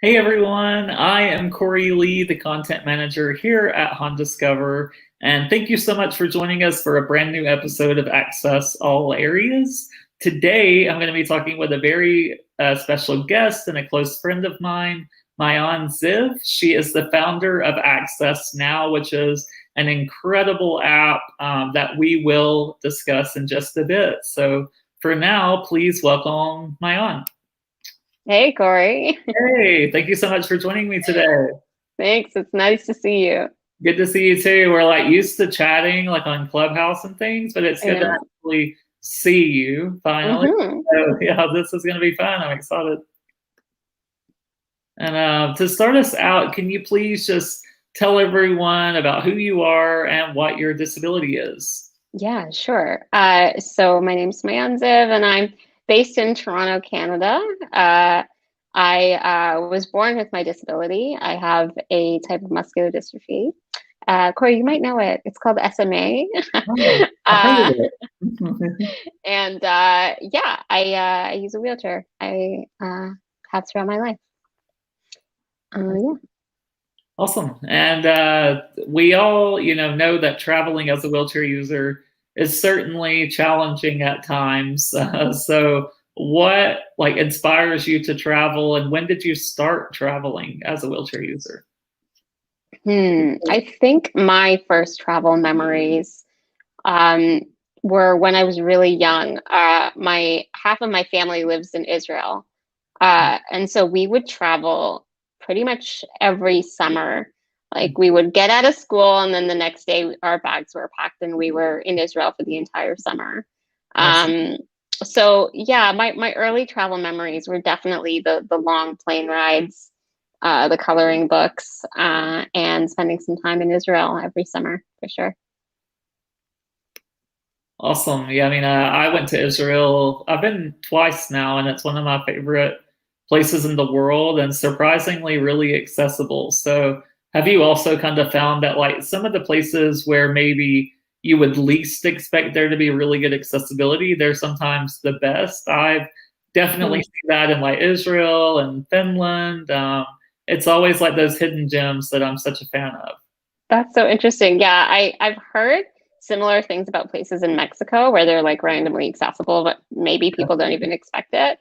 Hey everyone, I am Cory Lee, the content manager here at HonDiscover, and thank you so much for joining us for a brand new episode of Access All Areas. Today, I'm going to be talking with a very special guest and a close friend of mine, Maayan Ziv. She is the founder of Access Now, which is an incredible app that we will discuss in just a bit. So for now, please welcome Maayan. Hey, Cory. Hey, thank you so much for joining me today. Thanks. It's nice to see you. Good to see you too. We're like used to chatting like on Clubhouse and things, but it's good to Yeah. actually see you finally. hmm So yeah, this is going to be fun. I'm excited. And to start us out, can you please just tell everyone about who you are and what your disability is? Yeah, sure. So my name's Maayan Ziv, and I'm based in Toronto, Canada. I was born with my disability. I have a type of muscular dystrophy. Cory, you might know it. It's called SMA. Oh, I've heard of uh, it. and yeah, I use a wheelchair. I have throughout my life. Yeah. Awesome. And we all, know that traveling as a wheelchair user is certainly challenging at times. So what like inspires you to travel and when did you start traveling as a wheelchair user? I think my first travel memories um, were when I was really young. My half of my family lives in Israel, and so we would travel pretty much every summer. Like we would get out of school, and then the next day our bags were packed, and we were in Israel for the entire summer. Awesome. Um, so yeah, my early travel memories were definitely the long plane rides, the coloring books, and spending some time in Israel every summer for sure. Awesome. Yeah, I mean, I went to Israel. I've been twice now, and it's one of my favorite places in the world and surprisingly really accessible. So, have you also kind of found that, like, some of the places where maybe you would least expect there to be really good accessibility, they're sometimes the best? I've definitely seen that in like Israel and Finland. It's always like those hidden gems that I'm such a fan of. That's so interesting. Yeah, I've heard similar things about places in Mexico where they're like randomly accessible, but maybe people don't even expect it.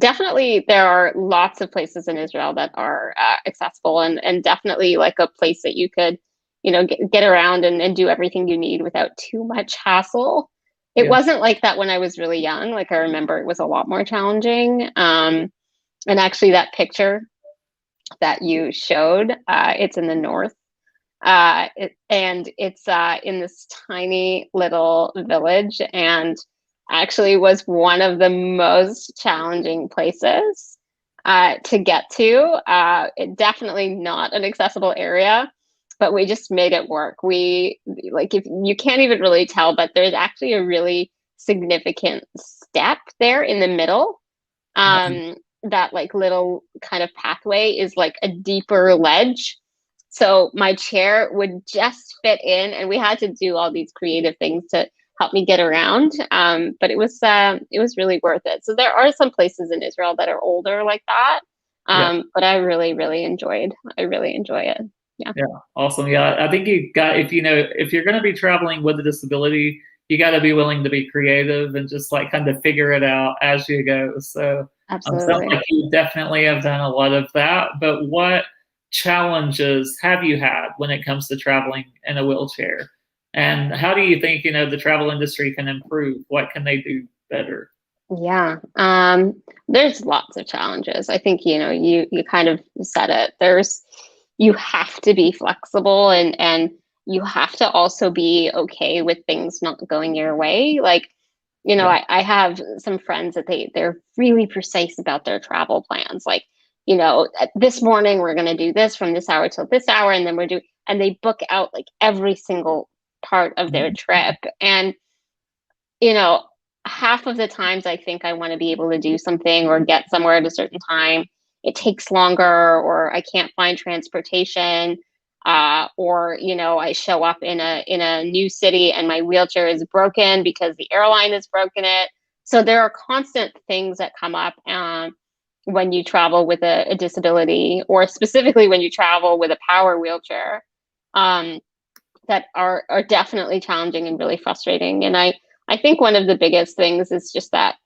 Definitely, there are lots of places in Israel that are accessible, and definitely like a place that you could, get around and do everything you need without too much hassle. It Yeah. wasn't like that when I was really young. Like I remember it was a lot more challenging. And actually, that picture that you showed, it's in the north and it's in this tiny little village, and actually was one of the most challenging places to get to. It definitely not an accessible area, but we just made it work. We like if you can't even really tell, but there's actually a really significant step there in the middle. Um, that like little kind of pathway is like a deeper ledge, so my chair would just fit in, and we had to do all these creative things to help me get around. But it was really worth it. So there are some places in Israel that are older like that, Yeah. but I really enjoyed. I really enjoy it. Yeah. Yeah, awesome. Yeah, I think you got if you're going to be traveling with a disability, you got to be willing to be creative and just like kind of figure it out as you go. So, sounds Absolutely. like you definitely have done a lot of that. But what challenges have you had when it comes to traveling in a wheelchair? And how do you think the travel industry can improve? What can they do better? Yeah. There's lots of challenges. I think, you kind of said it. You have to be flexible, and you have to also be okay with things not going your way. Like, Yeah. I have some friends that they're really precise about their travel plans. Like, this morning we're going to do this from this hour till this hour, and then and they book out like every single part of their trip. And you know, half of the times I think I want to be able to do something or get somewhere at a certain time. It takes longer, or I can't find transportation, or I show up in a new city and my wheelchair is broken because the airline has broken it. So there are constant things that come up, when you travel with a disability, or specifically when you travel with a power wheelchair, that are definitely challenging and really frustrating. And I think one of the biggest things is just that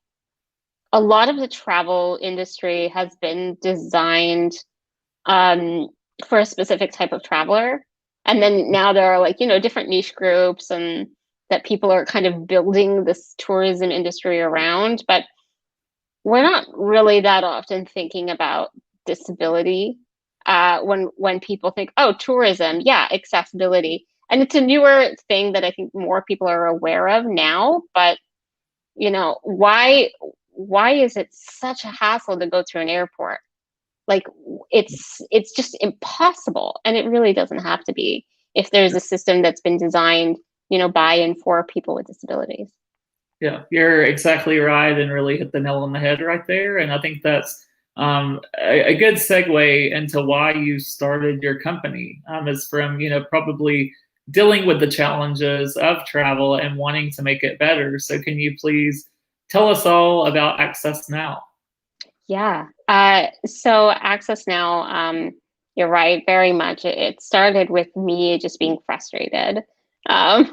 a lot of the travel industry has been designed for a specific type of traveler. And then now there are, like, different niche groups, and that people are kind of building this tourism industry around. But we're not really that often thinking about disability when people think, oh, tourism, yeah, accessibility. And it's a newer thing that I think more people are aware of now. But why is it such a hassle to go through an airport? Like, it's just impossible, and it really doesn't have to be if there's a system that's been designed, by and for people with disabilities. Yeah, you're exactly right, and really hit the nail on the head right there. And I think that's a good segue into why you started your company. Is from probably dealing with the challenges of travel and wanting to make it better. So can you please tell us all about Access Now? Yeah. So Access Now, you're right, very much. It started with me just being frustrated, um,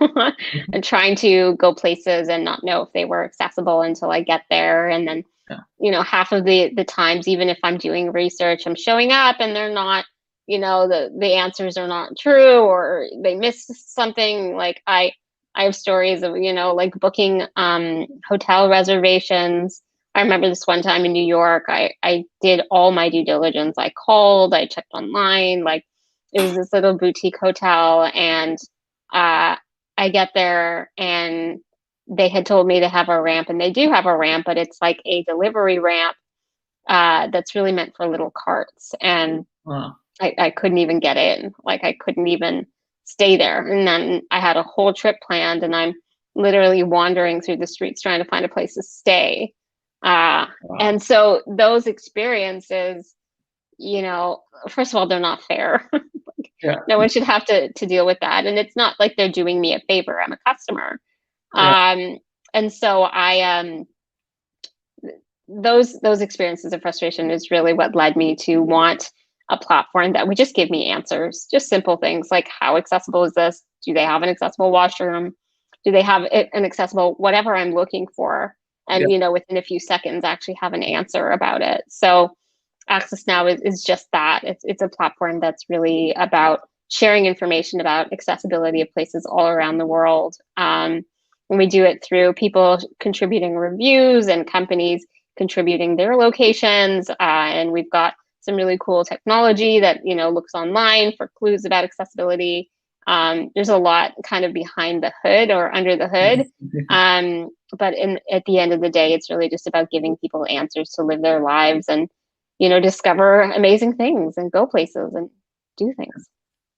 and trying to go places and not know if they were accessible until I get there. And then, Yeah, half of the times, even if I'm doing research, I'm showing up and they're not, the answers are not true, or they missed something. Like I have stories of, like booking hotel reservations. I remember this one time in New York, I did all my due diligence. I called, I checked online, like it was this little boutique hotel, and I get there and they had told me to have a ramp, and they do have a ramp, but it's like a delivery ramp that's really meant for little carts. And wow. I couldn't even get in. Like, I couldn't even stay there. And then I had a whole trip planned, and I'm literally wandering through the streets trying to find a place to stay. Uh, Wow. and so those experiences, first of all, they're not fair. Yeah, No one should have to deal with that. And it's not like they're doing me a favor. I'm a customer. yeah, And so those experiences of frustration is really what led me to want a platform that would just give me answers, just simple things like, how accessible is this? Do they have an accessible washroom? Do they have an accessible whatever I'm looking for? yeah, And within a few seconds, actually have an answer about it. So Access Now is just that. It's a platform that's really about sharing information about accessibility of places all around the world. And we do it through people contributing reviews and companies contributing their locations. And we've got some really cool technology that looks online for clues about accessibility. There's a lot kind of behind the hood or under the hood. But at the end of the day, it's really just about giving people answers to live their lives and discover amazing things and go places and do things.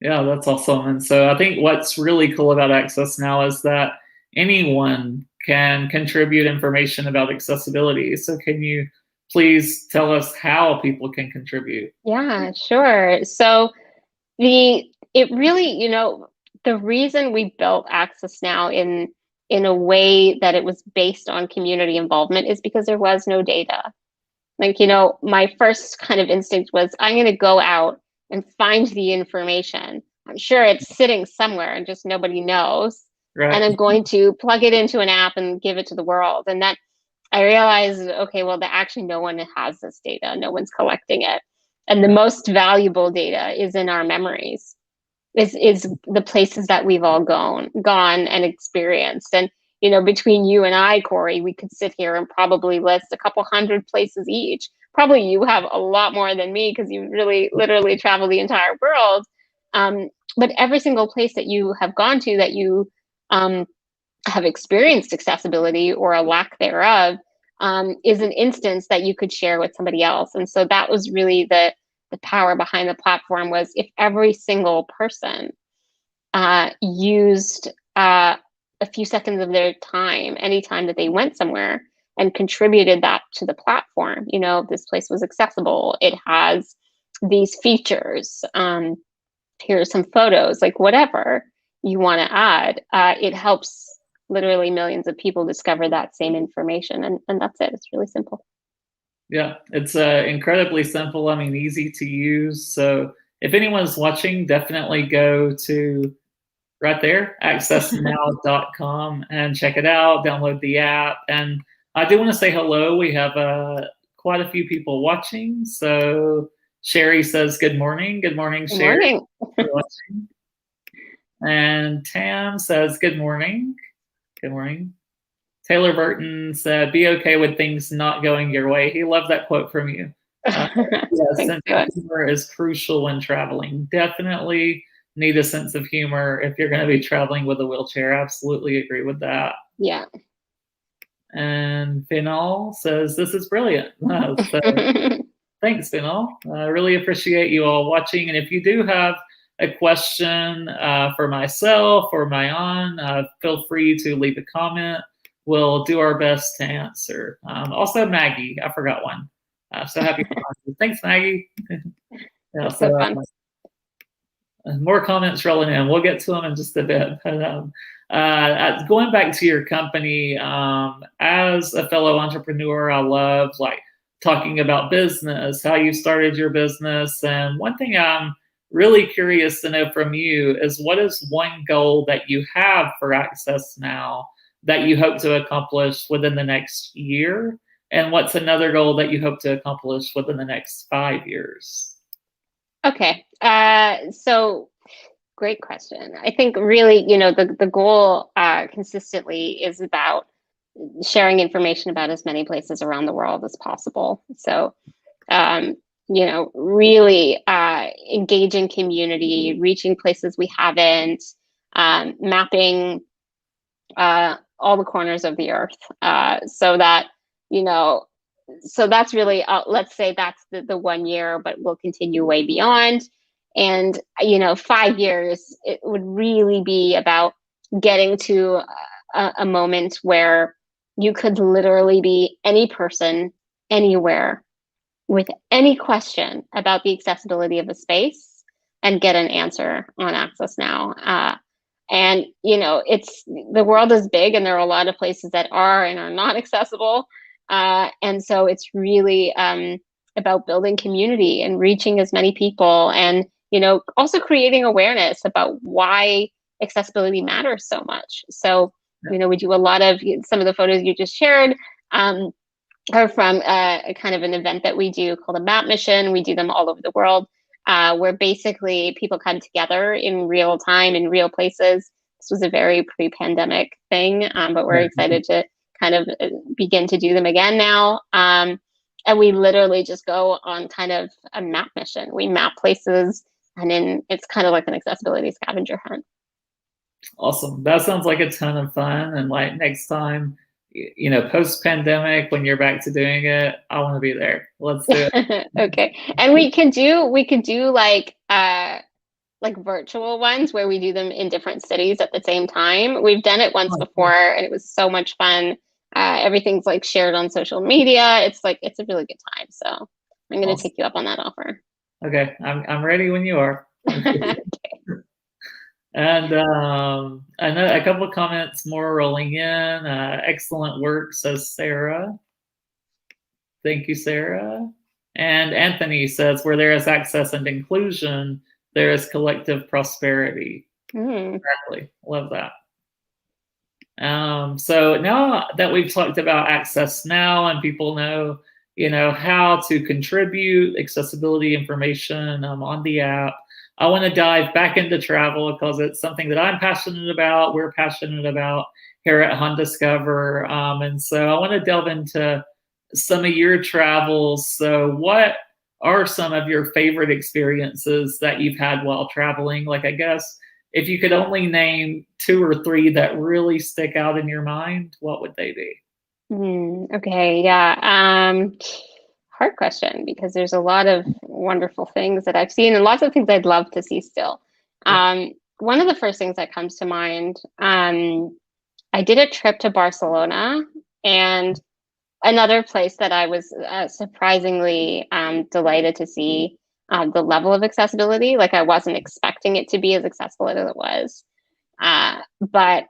yeah. That's awesome. And so I think what's really cool about Access Now is that anyone can contribute information about accessibility. So can you please tell us how people can contribute? Yeah, sure. So it really, the reason we built Access Now in a way that it was based on community involvement is because there was no data. Like, my first kind of instinct was, I'm going to go out and find the information. I'm sure it's sitting somewhere and just nobody knows. And Right. I'm going to plug it into an app and give it to the world. And that I realized, okay, well, actually no one has this data. No one's collecting it. And the Yeah. most valuable data is in our memories, is the places that we've all gone and experienced. And between you and I, Cory, we could sit here and probably list a couple hundred places each. Probably you have a lot more than me because you really literally travel the entire world. But every single place that you have gone to, that you have experienced accessibility or a lack thereof, is an instance that you could share with somebody else. And so that was really the power behind the platform, was if every single person used a few seconds of their time anytime that they went somewhere and contributed that to the platform. This place was accessible, it has these features, here are some photos, like whatever you want to add, it helps literally millions of people discover that same information. And that's it. It's really simple. Yeah, it's incredibly simple. I mean, easy to use. So if anyone's watching, definitely go to right there, accessnow.com, and check it out, download the app. And I do want to say hello. We have quite a few people watching. So Sherry says, good morning. Good morning, Good Sherry. morning. For watching. And Tam says, good morning. Good morning. Taylor Burton said, be okay with things not going your way. He loved that quote from you. Yes, sense of humor is crucial when traveling. Definitely need a sense of humor if you're going to be traveling with a wheelchair. Absolutely agree with that. Yeah. And Final says, this is brilliant. So, thanks, Final. I really appreciate you all watching. And if you do have a question for myself or Maayan, feel free to leave a comment. We'll do our best to answer. Also, Maggie, I forgot one. So happy. Thanks, Maggie. Yeah, so fun. More comments rolling in. We'll get to them in just a bit. But going back to your company, as a fellow entrepreneur, I love like talking about business, how you started your business. And one thing I'm really curious to know from you is what is one goal that you have for Access Now that you hope to accomplish within the next year? And what's another goal that you hope to accomplish within the next 5 years? Okay. So great question. I think really, the goal consistently is about sharing information about as many places around the world as possible. So, really engaging community, reaching places we haven't, mapping all the corners of the earth, so that, so that's really, let's say that's the 1 year, but we'll continue way beyond. And, 5 years, it would really be about getting to a moment where you could literally be any person, anywhere, with any question about the accessibility of a space and get an answer on Access Now. And, it's, the world is big and there are a lot of places that are and are not accessible. And so it's really about building community and reaching as many people and, also creating awareness about why accessibility matters so much. So, we do a lot of, some of the photos you just shared are from a kind of an event that we do called a map mission. We do them all over the world, where basically people come together in real time, in real places. This was a very pre-pandemic thing, but we're excited to kind of begin to do them again now. And we literally just go on kind of a map mission. We map places, and then it's kind of like an accessibility scavenger hunt. Awesome. That sounds like a ton of fun. And like next time, post-pandemic, when you're back to doing it, I want to be there. Let's do it. Okay. And we could do like virtual ones where we do them in different cities at the same time. We've done it once before and it was so much fun. Everything's like shared on social media. It's a really good time. So I'm going to take you up on that offer. Okay. I'm ready when you are. Okay. And I know a couple of comments more rolling in. Excellent work, says Sarah. Thank you, Sarah. And Anthony says, where there is access and inclusion, there is collective prosperity. Exactly. Love that. So now that we've talked about Access Now and people know, how to contribute accessibility information on the app, I want to dive back into travel because it's something that I'm passionate about. We're passionate about here at Discover. And so I want to delve into some of your travels. So what are some of your favorite experiences that you've had while traveling? Like, I guess if you could only name 2 or 3 that really stick out in your mind, what would they be? Okay. Yeah. Hard question because there's a lot of wonderful things that I've seen and lots of things I'd love to see still. One of the first things that comes to mind, I did a trip to Barcelona, and another place that I was surprisingly delighted to see the level of accessibility. Like I wasn't expecting it to be as accessible as it was. But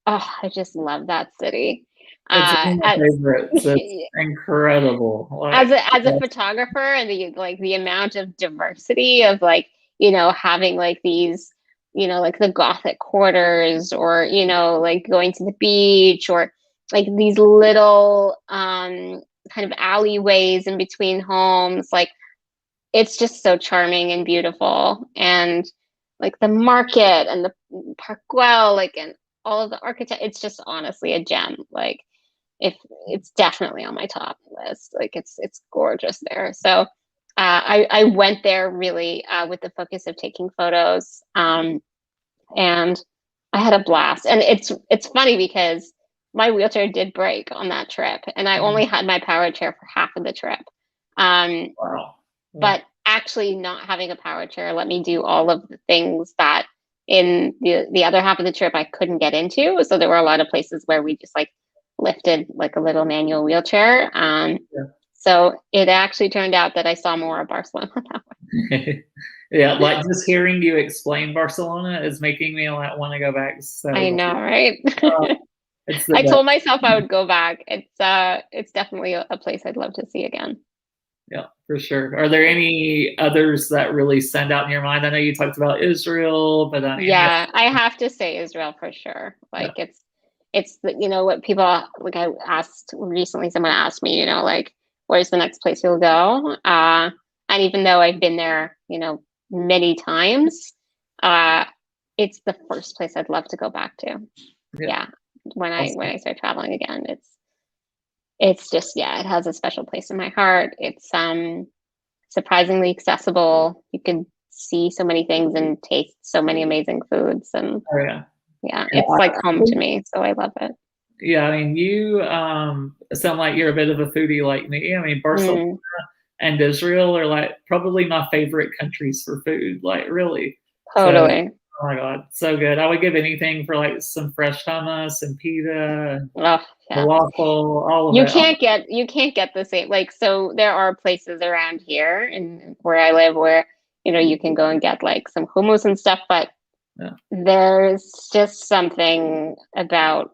I just love that city. It's one of my As favorites. It's incredible. Like, as a photographer, and the amount of diversity of like, having like these, like the Gothic quarters, or like going to the beach, or like these little kind of alleyways in between homes. Like, it's just so charming and beautiful. And like the market and the Park Güell, like, and all of the architect, it's just honestly a gem. Like, if it's definitely on my top list. Like, it's gorgeous there. So I went there really with the focus of taking photos, and I had a blast. And it's funny because my wheelchair did break on that trip, and I only had my power chair for half of the trip. wow. But actually, not having a power chair let me do all of the things that in the other half of the trip I couldn't get into. So there were a lot of places where we just like lifted like a little manual wheelchair. So it actually turned out that I saw more of Barcelona that way. Yeah, like just hearing you explain Barcelona is making me like want to go back. So I know, right? it's the I best. told myself I would go back. It's definitely a place I'd love to see again. Yeah, for sure. Are there any others that really stand out in your mind? I know you talked about Israel, but Yeah, I have to say Israel for sure. Like, it's what people like. I asked recently, someone asked me, like, where's the next place you'll go? And even though I've been there, many times, it's the first place I'd love to go back to. Yeah, when I start traveling again, it's just, yeah, it has a special place in my heart. It's surprisingly accessible. You can see so many things and taste so many amazing foods, and it's like home to me. So I love it. Yeah, I mean, you sound like you're a bit of a foodie like me. I mean, Barcelona and Israel are like probably my favorite countries for food. Like, really. Totally. So, oh my God, so good. I would give anything for like some fresh hummus and pita, and waffle, all of you it. You can't get the same. Like, so there are places around here and where I live where you can go and get like some hummus and stuff, but there's just something about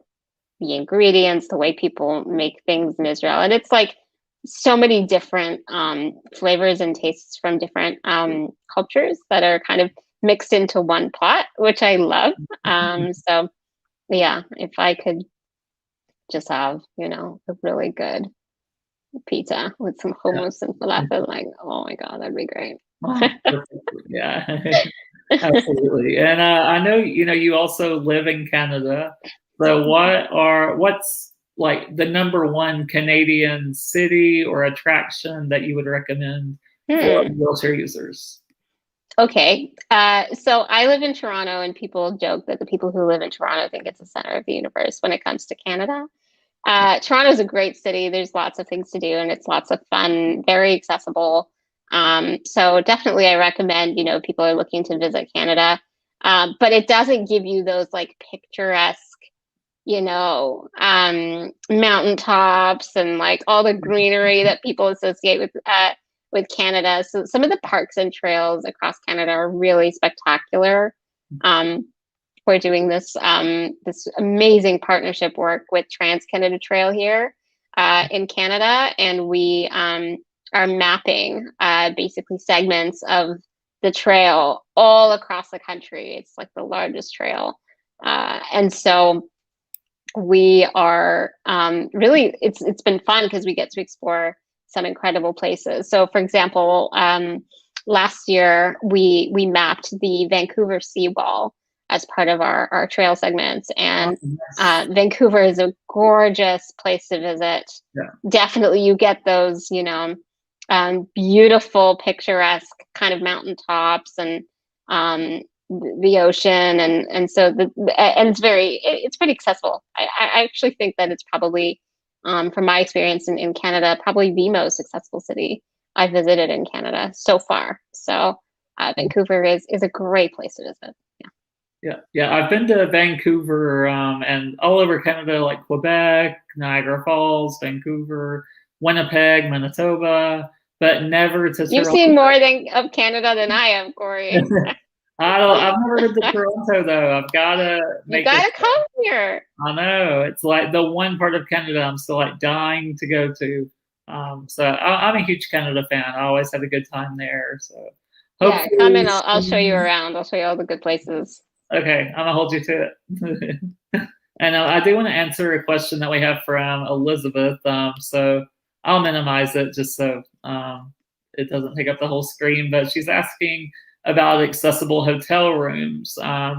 the ingredients, the way people make things in Israel, and it's like so many different flavors and tastes from different cultures that are kind of mixed into one pot, which I love. So yeah, if I could just have, a really good pizza with some hummus and falafel, like, oh my God, that'd be great. Yeah, absolutely. And I know, you also live in Canada. So what's like the number one Canadian city or attraction that you would recommend for wheelchair users? Okay. So I live in Toronto, and people joke that the people who live in Toronto think it's the center of the universe when it comes to Canada. Toronto is a great city. There's lots of things to do, and it's lots of fun, very accessible. So definitely I recommend, people are looking to visit Canada. But it doesn't give you those like picturesque, mountaintops and like all the greenery that people associate with Canada. So some of the parks and trails across Canada are really spectacular. We're doing this amazing partnership work with Trans Canada Trail here in Canada, and we are mapping basically segments of the trail all across the country. It's like the largest trail, and so we are really, it's been fun because we get to explore some incredible places. So for example, last year we mapped the Vancouver seawall as part of our trail segments, and Vancouver is a gorgeous place to visit. Definitely you get those beautiful picturesque kind of mountaintops and the ocean, and so and it's pretty accessible. I actually think that it's probably from my experience in Canada, probably the most accessible city I visited in Canada so far. So Vancouver is a great place to visit. Yeah. I've been to Vancouver and all over Canada, like Quebec, Niagara Falls, Vancouver, Winnipeg, Manitoba, but never to Toronto. You've seen more of Canada than I have, Cory. I've never been to Toronto though. I've gotta You make it. gotta come here. I know it's like the one part of Canada I'm still like dying to go to. So I'm a huge Canada fan. I always had a good time there. So Yeah, come hopefully, and I'll show you around. I'll show you all the good places. okay, I'm gonna hold you to it. And I do want to answer a question that we have from Elizabeth. So I'll minimize it just so it doesn't take up the whole screen. But she's asking about accessible hotel rooms.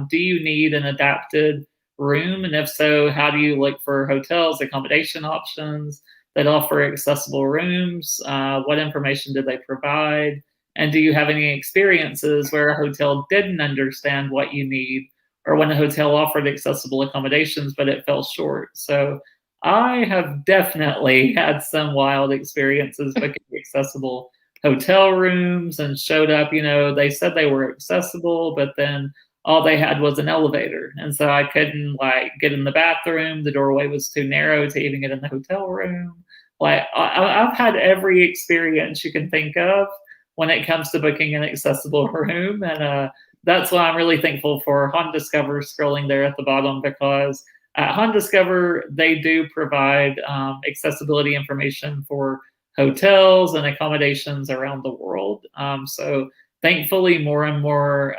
Do you need an adapted room? And if so, how do you look for hotels, accommodation options that offer accessible rooms? What information did they provide? And do you have any experiences where a hotel didn't understand what you need, or when a hotel offered accessible accommodations, but it fell short? So I have definitely had some wild experiences booking accessible hotel rooms and showed up, they said they were accessible, but then all they had was an elevator. And so I couldn't like get in the bathroom. The doorway was too narrow to even get in the hotel room. Like I've had every experience you can think of when it comes to booking an accessible room. And that's why I'm really thankful for HonDiscover scrolling there at the bottom, because at HonDiscover, they do provide accessibility information for hotels and accommodations around the world. So thankfully, more and more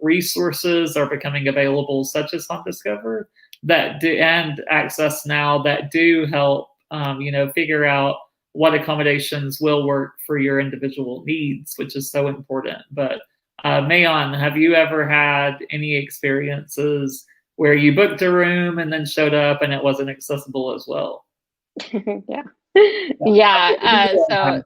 resources are becoming available, such as HonDiscover and Access Now, that do help, figure out what accommodations will work for your individual needs, which is so important. But Maayan, have you ever had any experiences where you booked a room and then showed up and it wasn't accessible as well? Yeah. Yeah. So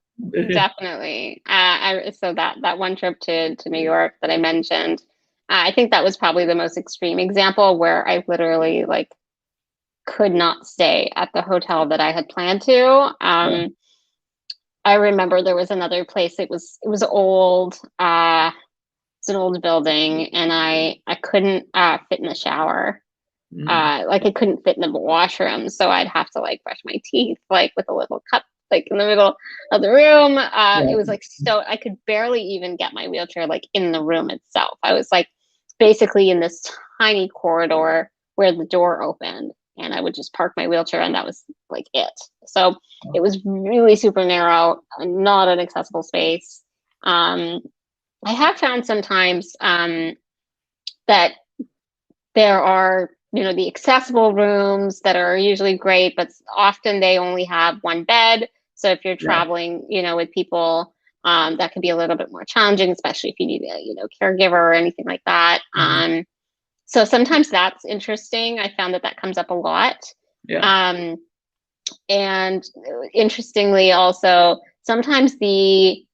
definitely. So that one trip to New York that I mentioned, I think that was probably the most extreme example where I literally like could not stay at the hotel that I had planned to. I remember there was another place. It was old. It's an old building, and I couldn't fit in the shower. Like I couldn't fit in the washroom, so I'd have to like brush my teeth like with a little cup like in the middle of the room. It was like so I could barely even get my wheelchair like in the room itself. I was like basically in this tiny corridor where the door opened, and I would just park my wheelchair, and that was like it. So it was really super narrow, not an accessible space. I have found sometimes that there are, the accessible rooms that are usually great, but often they only have one bed. So if you're traveling, with people, that can be a little bit more challenging, especially if you need a, caregiver or anything like that. So sometimes that's interesting. I found that comes up a lot. And interestingly, also sometimes the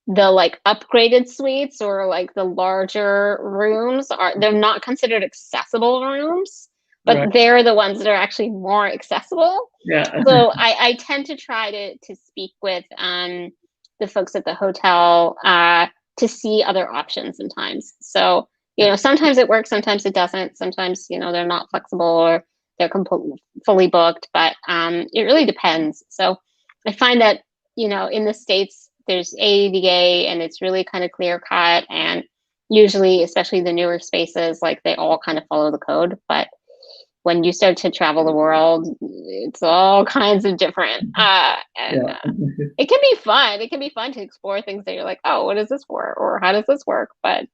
like upgraded suites or like the larger rooms they're not considered accessible rooms, but they're the ones that are actually more accessible. So I tend to try to speak with the folks at the hotel to see other options sometimes. So sometimes it works, sometimes it doesn't. Sometimes they're not flexible or they're fully booked, but it really depends. So I find that in the States there's ADA and it's really kind of clear cut, and usually, especially the newer spaces, like they all kind of follow the code. But when you start to travel the world, it's all kinds of different. It can be fun. It can be fun to explore things that you're like, oh, what is this for? Or how does this work? But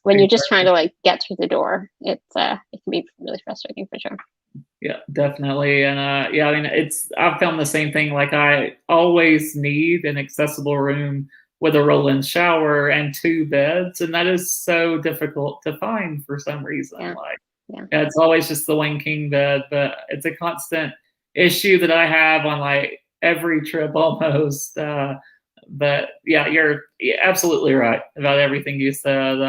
when you're just trying to like get through the door, it can be really frustrating for sure. Yeah, definitely. And I've found the same thing. Like I always need an accessible room with a roll-in shower and 2 beds. And that is so difficult to find for some reason. It's always just the one king bed, but it's a constant issue that I have on like every trip almost. But yeah, you're absolutely right about everything you said.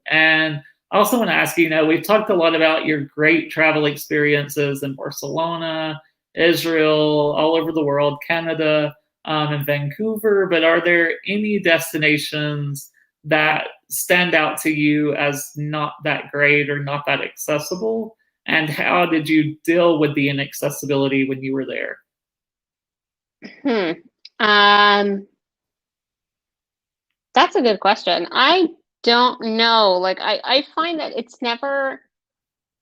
And I also want to ask you, we've talked a lot about your great travel experiences in Barcelona, Israel, all over the world, Canada, and Vancouver, but are there any destinations that stand out to you as not that great or not that accessible? And how did you deal with the inaccessibility when you were there? That's a good question. I don't know. Like I find that it's never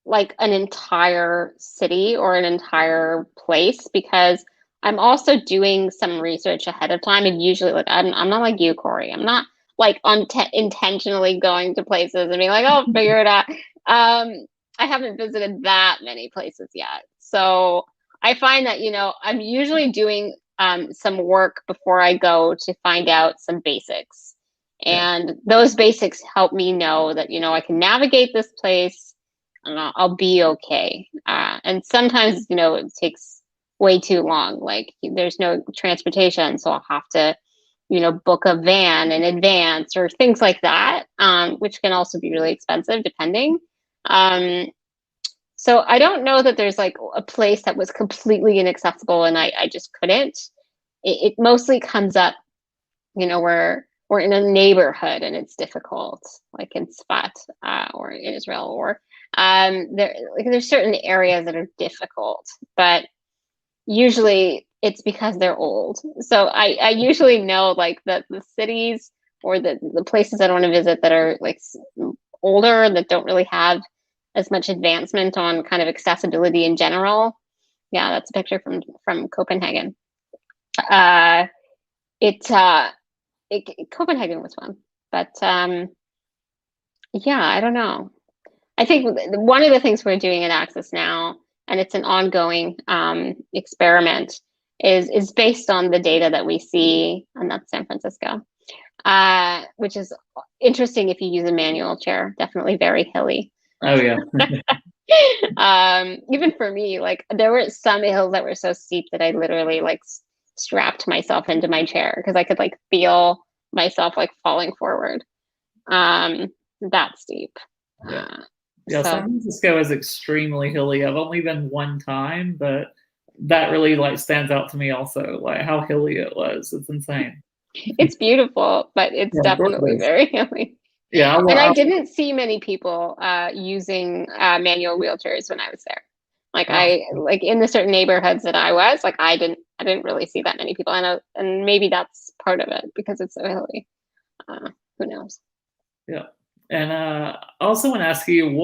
like an entire city or an entire place because I'm also doing some research ahead of time. And usually, like I'm not like you, Cory. I'm not like intentionally going to places and being like, oh, figure it out. I haven't visited that many places yet, so I find that I'm usually doing some work before I go to find out some basics, Yeah. and those basics help me know that I can navigate this place and I'll be okay. And sometimes, it takes way too long. Like there's no transportation, so I'll have to, book a van in advance or things like that, which can also be really expensive depending. Um, so I don't know that there's like a place that was completely inaccessible and I just couldn't. It mostly comes up, where we're in a neighborhood and it's difficult, like in Sfat or in Israel, or there's certain areas that are difficult, but usually it's because they're old. So I usually know like the cities or the places I want to visit that are like older that don't really have as much advancement on kind of accessibility in general. Yeah, that's a picture from Copenhagen. Uh, it, uh, Copenhagen was fun, but yeah, I don't know. I think one of the things we're doing at Access now, and it's an ongoing experiment, is based on the data that we see, and that's San Francisco, which is interesting if you use a manual chair. Definitely very hilly. Oh yeah. Even for me, like there were some hills that were so steep that I literally like strapped myself into my chair because I could like feel myself like falling forward. That steep. Yeah. Yeah, So San Francisco is extremely hilly. I've only been one time, but that really like stands out to me also, like how hilly it was. It's insane. it's beautiful, but it's Yeah, of course it definitely is. very hilly. Yeah, And I didn't see many people using manual wheelchairs when I was there. Like wow. like in the certain neighborhoods that I was, like I didn't really see that many people. And maybe that's part of it because it's so hilly. Who knows? Yeah. And I also want to ask you, do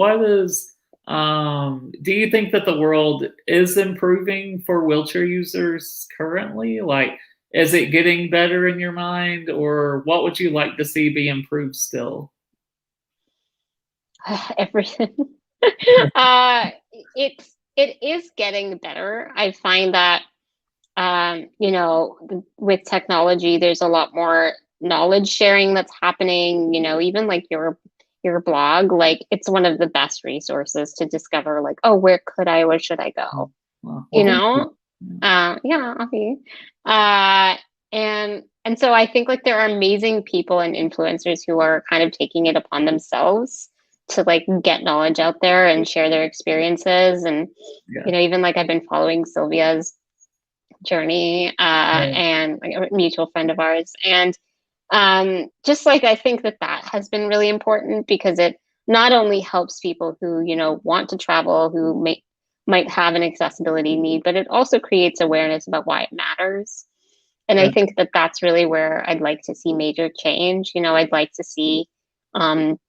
you think that the world is improving for wheelchair users currently? Like, is it getting better in your mind, or what would you like to see be improved still? Everything. It is getting better. I find that with technology, there's a lot more knowledge sharing that's happening. Even like your blog, like it's one of the best resources to discover, like, oh, where should I go? Well, thank you. Yeah, I'll be. Uh, and so I think like there are amazing people and influencers who are kind of taking it upon themselves to like get knowledge out there and share their experiences. And Yeah. even like I've been following Sylvia's journey Right. and like a mutual friend of ours, and just like I think that has been really important because it not only helps people who want to travel, who might have an accessibility need, but it also creates awareness about why it matters. And I Yeah. think that that's really where I'd like to see major change. I'd like to see um,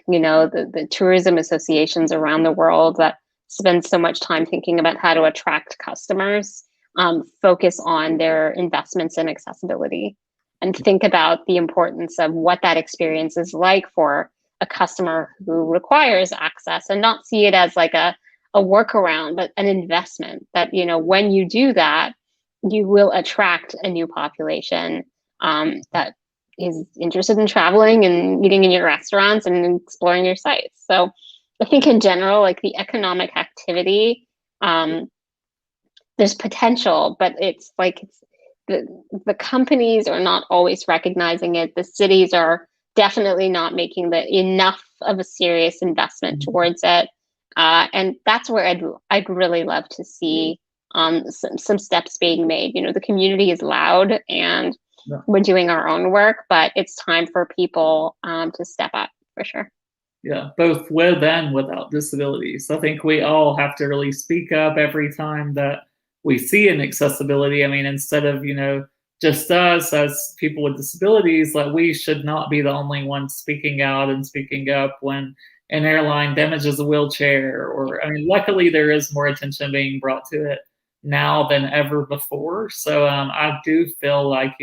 the tourism associations around the world that spend so much time thinking about how to attract customers, focus on their investments in accessibility and think about the importance of what that experience is like for a customer who requires access, and not see it as like a workaround, but an investment that, when you do that, you will attract a new population that is interested in traveling and eating in your restaurants and exploring your sites. So I think in general, like the economic activity, there's potential, but it's like the companies are not always recognizing it. The cities are definitely not making enough of a serious investment towards it. And that's where I'd really love to see some steps being made. The community is loud and Yeah. we're doing our own work, but it's time for people to step up for sure. Yeah, both with and without disabilities. I think we all have to really speak up every time that we see an accessibility. I mean, instead of, just us as people with disabilities, like we should not be the only ones speaking out and speaking up when an airline damages a wheelchair. Or, I mean, luckily there is more attention being brought to it now than ever before. So I do feel like,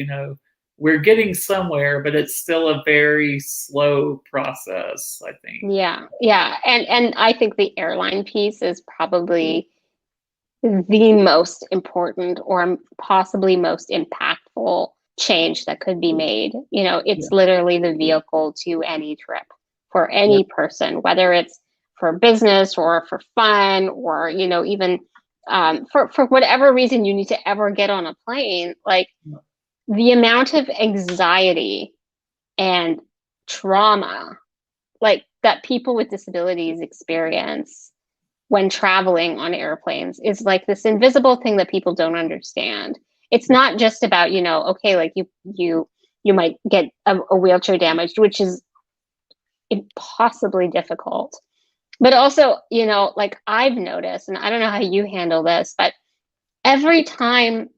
we're getting somewhere, but it's still a very slow process, I think. Yeah. And I think the airline piece is probably the most important or possibly most impactful change that could be made. It's literally the vehicle to any trip for any person, whether it's for business or for fun or, even for whatever reason you need to ever get on a plane. Like the amount of anxiety and trauma like that people with disabilities experience when traveling on airplanes is like this invisible thing that people don't understand. It's not just about, okay, like you might get a wheelchair damaged, which is impossibly difficult. But also, like I've noticed, and I don't know how you handle this, but every time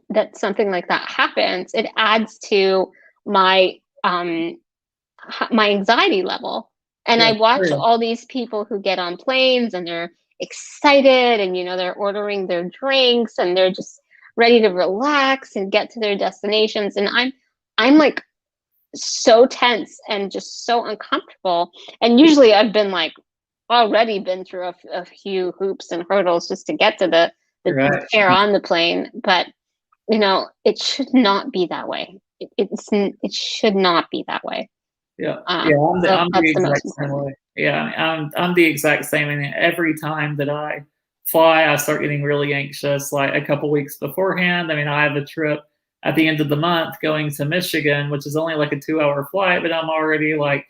that something like that happens, it adds to my anxiety level. And I watch all these people who get on planes and they're excited and, they're ordering their drinks and they're just ready to relax and get to their destinations. And I'm like so tense and just so uncomfortable. And usually I've been like already been through a few hoops and hurdles just to get to the chair on the plane. But, it should not be that way. It should not be that way. I'm the exact same way. I'm the exact same. And every time that I fly, I start getting really anxious, like a couple weeks beforehand. I mean, I have a trip at the end of the month going to Michigan, which is only like a 2-hour flight, but I'm already like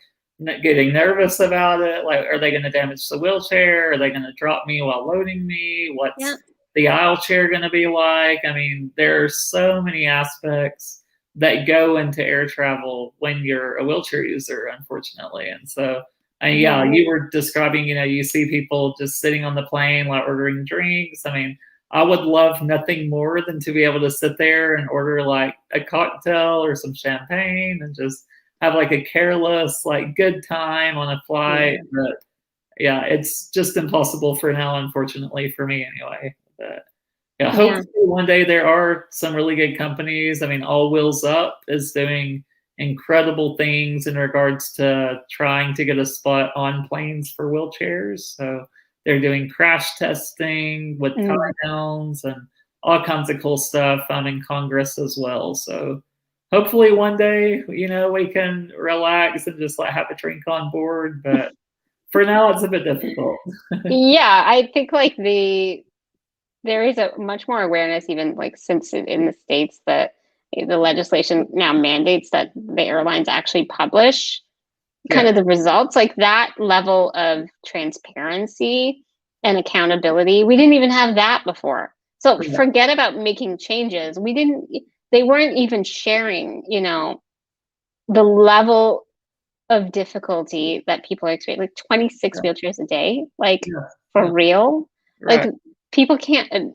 getting nervous about it. Like, are they going to damage the wheelchair? Are they going to drop me while loading me? What's the aisle chair going to be like? I mean, there are so many aspects that go into air travel when you're a wheelchair user, unfortunately. And so, you were describing, you see people just sitting on the plane, like ordering drinks. I mean, I would love nothing more than to be able to sit there and order like a cocktail or some champagne and just have like a careless, like good time on a flight. But it's just impossible for now, unfortunately, for me anyway. But hopefully one day there are some really good companies. I mean, All Wheels Up is doing incredible things in regards to trying to get a spot on planes for wheelchairs. So they're doing crash testing with tie downs and all kinds of cool stuff in Congress as well. So hopefully one day, we can relax and just like have a drink on board. But for now, it's a bit difficult. I think like there is a much more awareness, even like since in the States that the legislation now mandates that the airlines actually publish kind of the results, like that level of transparency and accountability. We didn't even have that before. So forget about making changes. They weren't even sharing, the level of difficulty that people are experiencing, like 26 wheelchairs a day, like for real. Like people can't,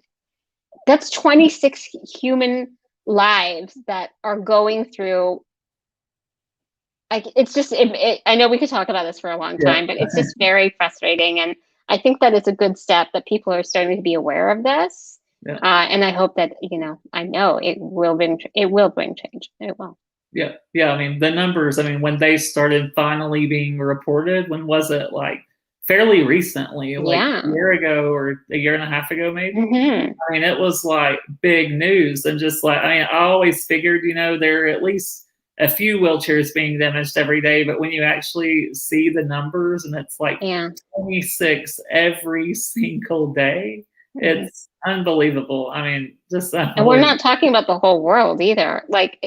that's 26 human lives that are going through. Like, it's just, I know we could talk about this for a long time, but it's just very frustrating. And I think that it's a good step that people are starting to be aware of this. And I hope that, I know it will bring change. It will. I mean, the numbers, when they started finally being reported, when was it? Like fairly recently, like a year ago or a year and a half ago, maybe. I mean, it was like big news. And just like, I always figured, there are at least a few wheelchairs being damaged every day, but when you actually see the numbers and it's like 26 every single day, it's unbelievable. I mean, just and we're not talking about the whole world either. Like,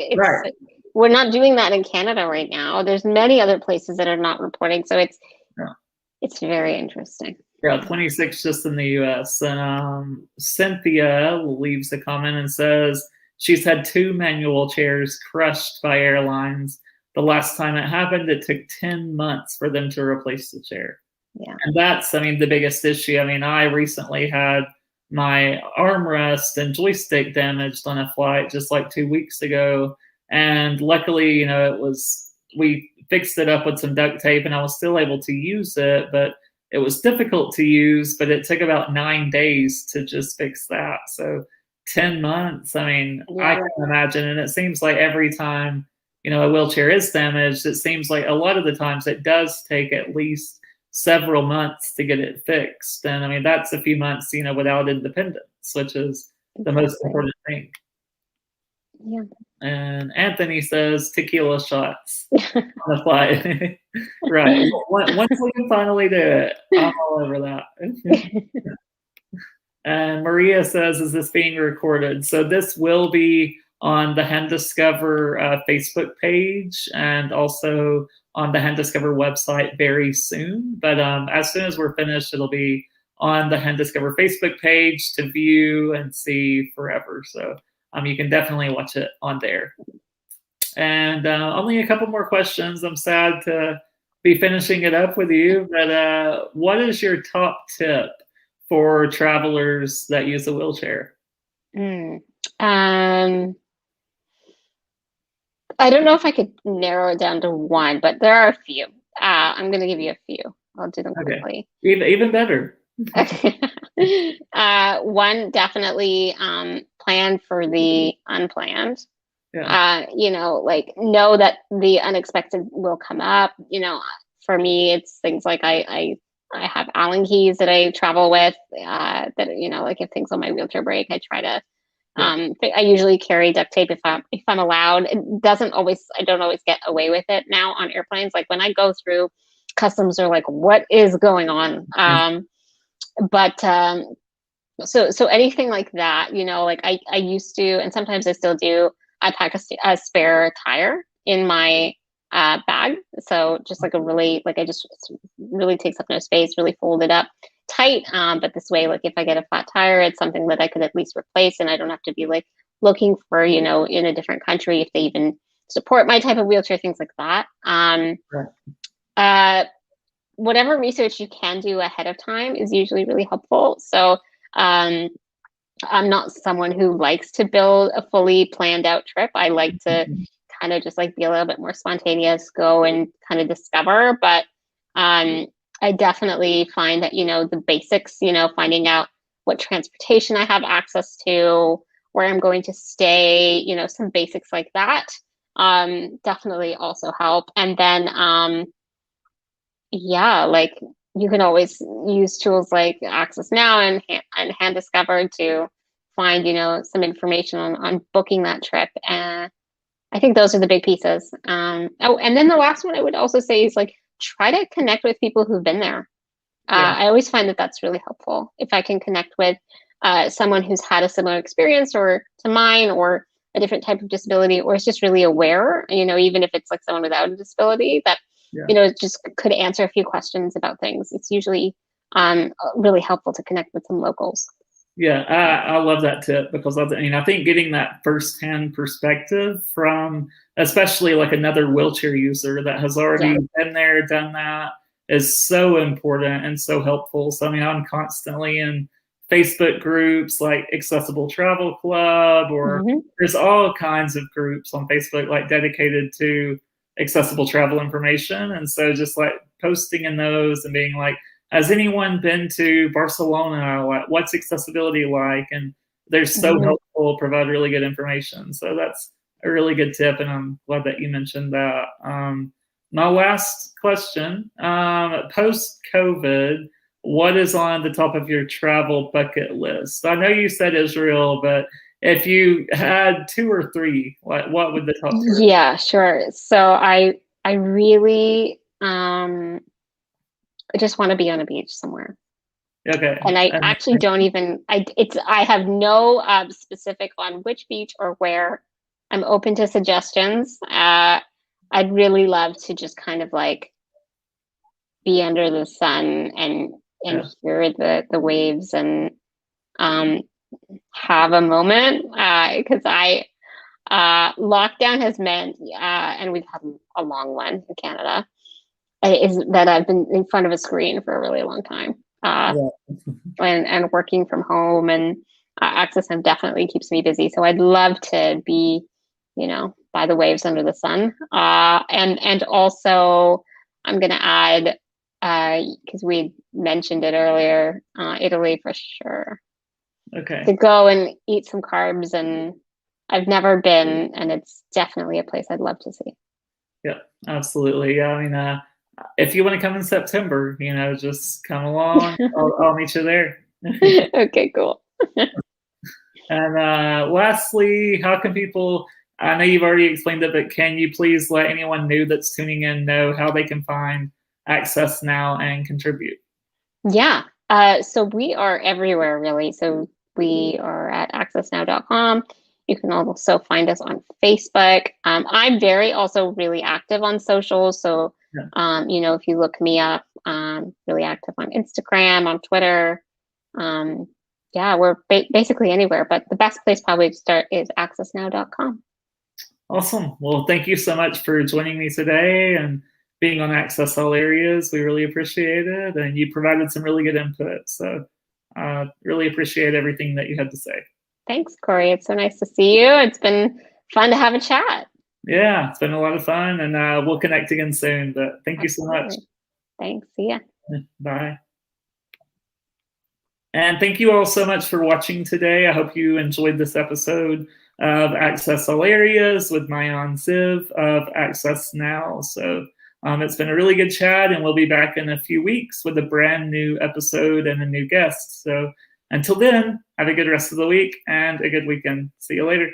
we're not doing that in Canada right now. There's many other places that are not reporting, so it's very interesting. 26 just in the US. And Cynthia leaves a comment and says she's had 2 manual chairs crushed by airlines. The last time it happened, it took 10 months for them to replace the chair. And that's, the biggest issue. I recently had my armrest and joystick damaged on a flight just like 2 weeks ago. And luckily, we fixed it up with some duct tape and I was still able to use it, but it was difficult to use, but it took about 9 days to just fix that. So 10 months, I mean, I can imagine. And it seems like every time, a wheelchair is damaged, it seems like a lot of the times it does take at least several months to get it fixed. And I mean, that's a few months, without independence, which is the most important thing. Yeah. And Anthony says tequila shots on the flight. Right. Once we can finally do it, I'm all over that. And Maria says, is this being recorded? So this will be on the HandDiscover Facebook page and also on the HandDiscover website very soon. But as soon as we're finished, it'll be on the HandDiscover Facebook page to view and see forever. So you can definitely watch it on there. And only a couple more questions. I'm sad to be finishing it up with you, but what is your top tip for travelers that use a wheelchair? I don't know if I could narrow it down to one, but there are a few. I'm going to give you a few. I'll do them quickly. Even better. One, definitely plan for the unplanned. Yeah. Know that the unexpected will come up. For me, it's things like I have Allen keys that I travel with. That if things on my wheelchair break, I try to. I usually carry duct tape if I'm allowed. I don't always get away with it now on airplanes. Like when I go through customs, are like, what is going on? So anything like that, I used to, and sometimes I still do. I pack a spare tire in my bag. So just like I just really takes up no space, really fold it up tight. But this way, like if I get a flat tire, it's something that I could at least replace, and I don't have to be like looking for, in a different country if they even support my type of wheelchair, things like that. Whatever research you can do ahead of time is usually really helpful. So I'm not someone who likes to build a fully planned out trip. I like to kind of just like be a little bit more spontaneous, go and kind of discover. But I definitely find that, the basics, finding out what transportation I have access to, where I'm going to stay, some basics like that definitely also help. And then, like you can always use tools like Access Now and HandDiscover to find, some information on booking that trip. And I think those are the big pieces. And then the last one I would also say is like, try to connect with people who've been there. I always find that that's really helpful. If I can connect with someone who's had a similar experience or to mine, or a different type of disability, or is just really aware, even if it's like someone without a disability that, just could answer a few questions about things. It's usually really helpful to connect with some locals. Yeah, I love that tip, because I think getting that firsthand perspective from especially like another wheelchair user that has already been there, done that, is so important and so helpful. So I'm constantly in Facebook groups like Accessible Travel Club, or there's all kinds of groups on Facebook like dedicated to accessible travel information. And so just like posting in those and being like, has anyone been to Barcelona? What's accessibility like? And they're so helpful, provide really good information. So that's a really good tip, and I'm glad that you mentioned that. My last question, post-COVID, what is on the top of your travel bucket list? I know you said Israel, but if you had 2 or 3, what would the top 3? Yeah, sure. So I really I just want to be on a beach somewhere. Okay. And I actually don't even, I have no specific on which beach or where. I'm open to suggestions. I'd really love to just kind of like be under the sun and hear the waves and have a moment, because lockdown has meant, and we've had a long one in Canada, is that I've been in front of a screen for a really long time. and working from home, and Access Now definitely keeps me busy. So I'd love to be, by the waves under the sun. And also I'm going to add, because we mentioned it earlier, Italy for sure. Okay. To go and eat some carbs, and I've never been, and it's definitely a place I'd love to see. Yeah, absolutely. Yeah, I mean, if you want to come in September, just come along. I'll meet you there. Okay, cool. And lastly, how can people? I know you've already explained it, but can you please let anyone new that's tuning in know how they can find Access Now and contribute? Yeah. So we are everywhere, really. So we are at accessnow.com. You can also find us on Facebook. I'm also really active on social. So, Yeah. if you look me up, really active on Instagram, on Twitter. Yeah, we're basically anywhere, but the best place probably to start is accessnow.com. Awesome. Well, thank you so much for joining me today and being on Access All Areas. We really appreciate it. And you provided some really good input. So really appreciate everything that you had to say. Thanks, Cory. It's so nice to see you. It's been fun to have a chat. Yeah, it's been a lot of fun, and we'll connect again soon. But thank you so much. Thanks. See ya. Bye. And thank you all so much for watching today. I hope you enjoyed this episode of Access All Areas with Maayan Ziv of Access Now. So it's been a really good chat, and we'll be back in a few weeks with a brand new episode and a new guest. So until then, have a good rest of the week and a good weekend. See you later.